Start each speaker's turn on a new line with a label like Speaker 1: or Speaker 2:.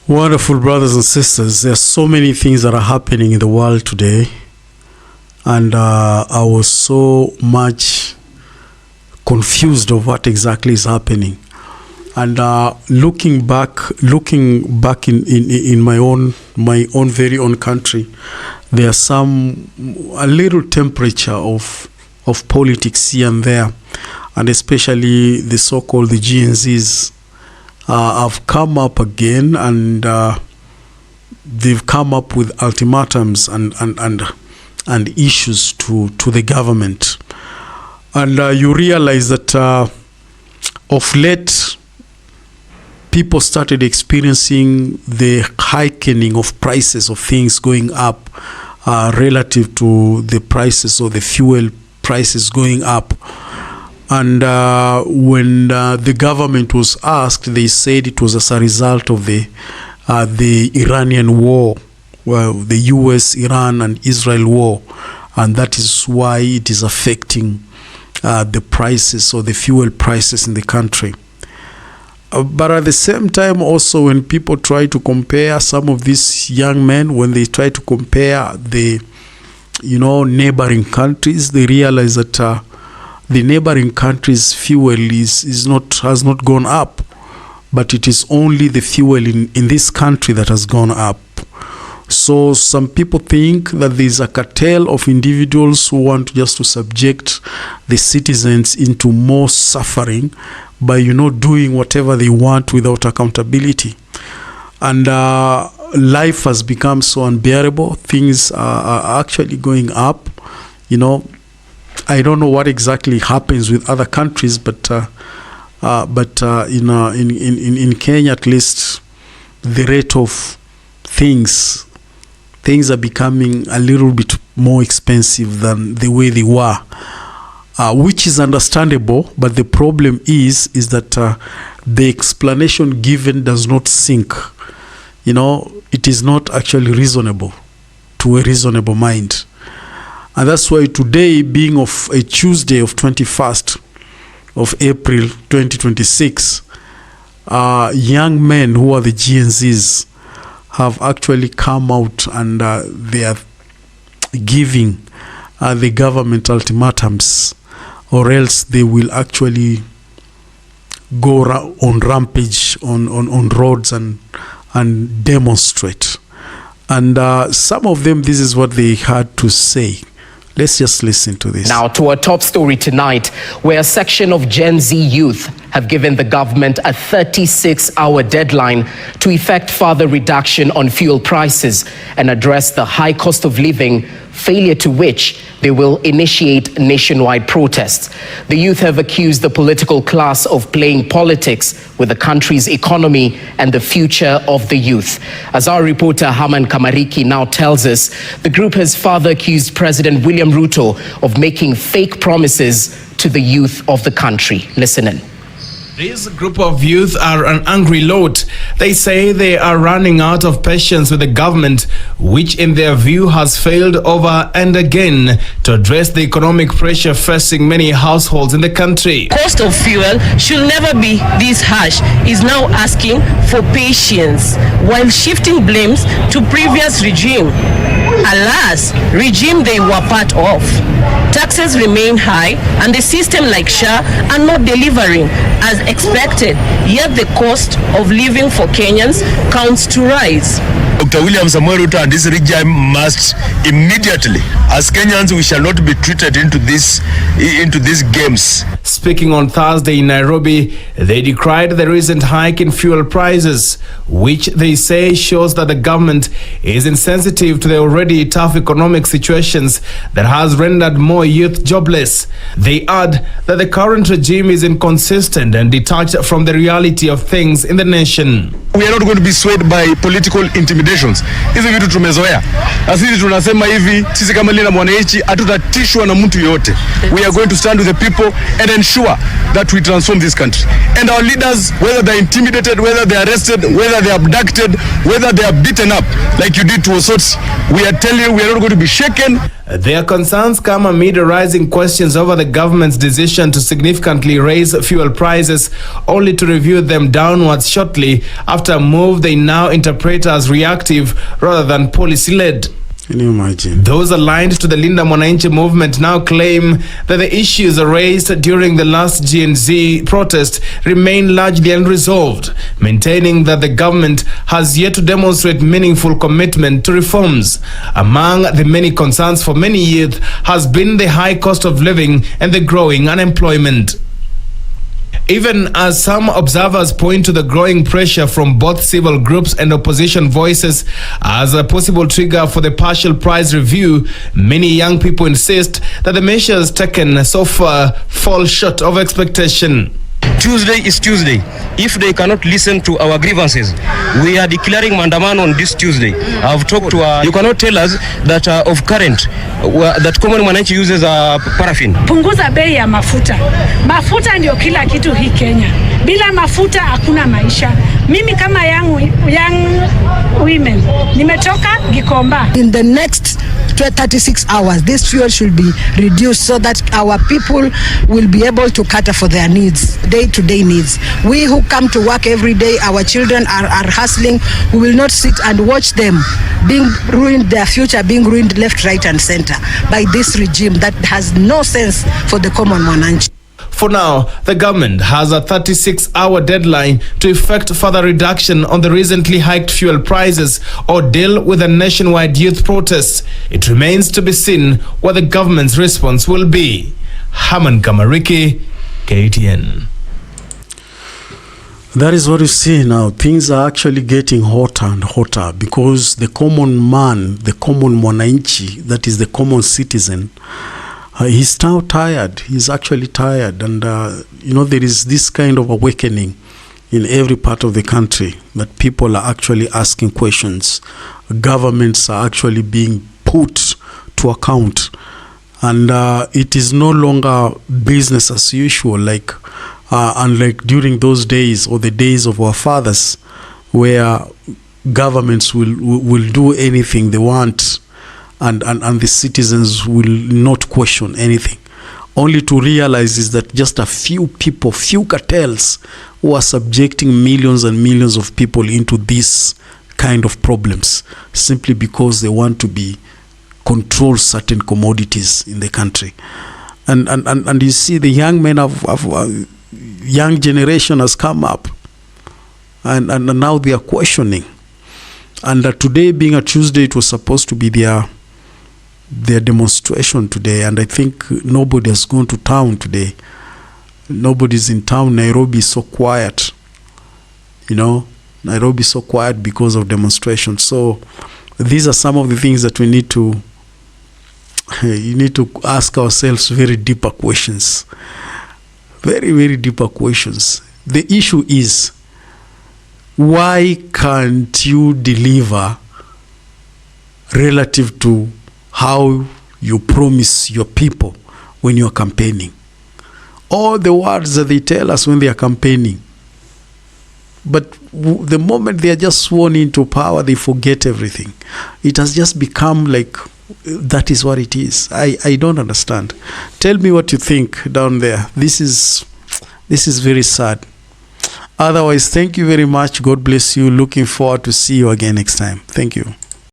Speaker 1: Wonderful brothers and sisters. There are so many things that are happening in the world today, and I was so much confused of what exactly is happening. And looking back in my own very own country, there's a little temperature of politics here and there, and especially the so-called the GNZs have come up again, and they've come up with ultimatums and issues to the government. And you realize that of late, people started experiencing the hiking of prices of things going up relative to the prices of the fuel prices going up. And when the government was asked, they said it was as a result of the Iranian war, well, the US, Iran and Israel war, and that is why it is affecting the prices or the fuel prices in the country. But at the same time also, when people try to compare some of these young men, when they try to compare the neighboring countries, they realize that the neighboring countries' fuel has not gone up, but it is only the fuel in this country that has gone up. So some people think that there is a cartel of individuals who want just to subject the citizens into more suffering by doing whatever they want without accountability. And life has become so unbearable. Things are actually going up. I don't know what exactly happens with other countries, but in Kenya at least, the rate of things are becoming a little bit more expensive than the way they were, which is understandable. But the problem is that the explanation given does not sink. It is not actually reasonable to a reasonable mind. And that's why today, being of a Tuesday of 21st of April 2026, young men who are the GNZs have actually come out, and they are giving the government ultimatums, or else they will actually go on rampage on roads and demonstrate. And some of them, this is what they had to say. Let's just listen to this.
Speaker 2: Now to our top story tonight, where a section of Gen Z youth have given the government a 36-hour deadline to effect further reduction on fuel prices and address the high cost of living, failure to which they will initiate nationwide protests. The youth have accused the political class of playing politics with the country's economy and the future of the youth. As our reporter Haman Kamariki now tells us, the group has further accused President William Ruto of making fake promises to the youth of the country. Listen in.
Speaker 3: This group of youth are an angry lot. They say they are running out of patience with the government, which in their view has failed over and again to address the economic pressure facing many households in the country.
Speaker 4: Cost of fuel should never be this harsh, is now asking for patience while shifting blames to previous regime. Alas, regime they were part of. Taxes remain high and the system like SHA are not delivering as expected, yet the cost of living for Kenyans counts to rise.
Speaker 5: Dr. William Samuel Ruto and this regime must immediately, as Kenyans, we shall not be treated into these games.
Speaker 3: Speaking on Thursday in Nairobi, they decried the recent hike in fuel prices, which they say shows that the government is insensitive to the already tough economic situations that has rendered more youth jobless. They add that the current regime is inconsistent and detached from the reality of things in the nation.
Speaker 5: We are not going to be swayed by political intimidations. Hizi vitu tumezoea. Na sisi tunasema hivi, sisi kama Linda Mwananchi hatutatishwa na mtu yote. We are going to stand with the people and ensure that we transform this country. And our leaders, whether they're intimidated, whether they're arrested, whether they're abducted, whether they are beaten up, like you did to Osotsi, we are telling you we are not going to be shaken.
Speaker 3: Their concerns come amid a raising questions over the government's decision to significantly raise fuel prices, only to review them downwards shortly after a move they now interpret as reactive rather than policy-led.
Speaker 1: Can you imagine?
Speaker 3: Those aligned to the Linda Mwananchi movement now claim that the issues raised during the last Gen-Z protest remain largely unresolved, maintaining that the government has yet to demonstrate meaningful commitment to reforms. Among the many concerns for many youth has been the high cost of living and the growing unemployment. Even as some observers point to the growing pressure from both civil groups and opposition voices as a possible trigger for the partial price review, many young people insist that the measures taken so far fall short of expectation.
Speaker 6: Tuesday is Tuesday. If they cannot listen to our grievances, we are declaring mandamano on this Tuesday. I've talked to you cannot tell us that of current that common mwananchi uses paraffin.
Speaker 7: Punguza bei ya mafuta. Mafuta ndio kila kitu hii Kenya. Bila mafuta hakuna maisha. Mimi kama young women nimetoka Gikomba.
Speaker 8: In the next 36 hours, this fuel should be reduced so that our people will be able to cater for their needs, day-to-day needs. We who come to work every day, our children are hustling. We will not sit and watch them being ruined, their future being ruined left, right, and center by this regime that has no sense for the common mwananchi.
Speaker 3: For now, the government has a 36-hour deadline to effect further reduction on the recently hiked fuel prices or deal with a nationwide youth protest. It remains to be seen what the government's response will be. Haman Kamariki, KTN.
Speaker 1: That is what you see now. Things are actually getting hotter and hotter because the common man, the common mwananchi, that is the common citizen, he's now tired. He's actually tired. And, there is this kind of awakening in every part of the country that people are actually asking questions. Governments are actually being put to account. And it is no longer business as usual, unlike during those days or the days of our fathers, where governments will do anything they want and the citizens will not question anything, only to realize is that just a few people, few cartels who are subjecting millions and millions of people into this kind of problems simply because they want to control certain commodities in the country. And you see the young men of young generation has come up and now they are questioning. And today being a Tuesday, it was supposed to be their demonstration today, and I think nobody has gone to town today. Nobody's in town. Nairobi is so quiet. Nairobi is so quiet because of demonstrations. So these are some of the things that we need to ask ourselves very deeper questions. Very, very deeper questions. The issue is, why can't you deliver relative to how you promise your people when you're campaigning? All the words that they tell us when they are campaigning, but the moment they are just sworn into power, they forget everything. It has just become like that is what it is. I don't understand. Tell me what you think down there. This is very sad. Otherwise, thank you very much. God bless you. Looking forward to see you again next time. Thank you.